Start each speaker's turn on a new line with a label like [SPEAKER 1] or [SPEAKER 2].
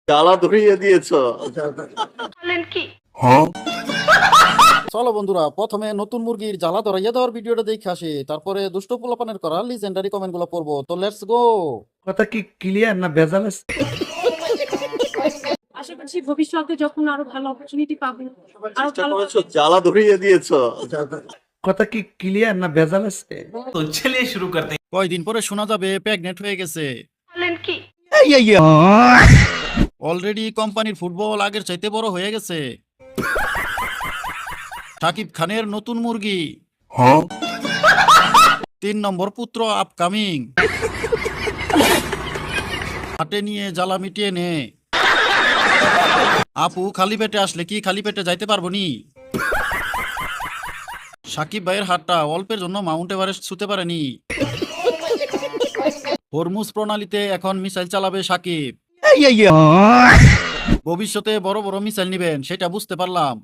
[SPEAKER 1] জ্বালা ধরিয়ে দিয়েছো।
[SPEAKER 2] চলো বন্ধুরা, প্রথমে নতুন মুরগির জ্বালা ধরাইয়া দেওয়ার ভিডিওটা দেখে আসি, তারপরে দুষ্ট পোলাপানের করা লিজেন্ডারি কমেন্ট গুলো পড়বো। তো লেটস গো।
[SPEAKER 3] কথা কি ক্লিয়ার না ভেজাল আছে?
[SPEAKER 4] আশা করছি ভবিষ্যতে যখন আরো ভালো অপরচুনিটি পাবো, আরো
[SPEAKER 1] চেষ্টা
[SPEAKER 4] ভালো
[SPEAKER 1] করেছো, জ্বালা ধরিয়ে দিয়েছো।
[SPEAKER 3] কথা কি ক্লিয়ার না ভেজাল আছে?
[SPEAKER 5] तो चलिए शुरू करते हैं।
[SPEAKER 2] কয়দিন পরে শোনা যাবে প্রেগনেন্ট হয়ে গেছে।
[SPEAKER 4] বলেন কি?
[SPEAKER 2] অলরেডি কোম্পানির ফুটবল আগের চাইতে বড় হয়ে গেছে। শাকিব খানের নতুন মুরগি, 3 নম্বর পুত্র আপকামিং। হাটে নিয়ে জ্বালা মিটিয়ে নে। আপু খালি পেটে আসলে কি খালি পেটে যাইতে পারবো নি? সাকিব ভাইয়ের হাতটা অল্পের জন্য মাউন্ট এভারেস্ট ছুতে পারেনি। হরমুজ প্রণালীতে এখন মিসাইল চালাবে সাকিব। ভবিষ্যতে বড় বড় মিসাইল নিবেন, সেটা বুঝতে পারলাম।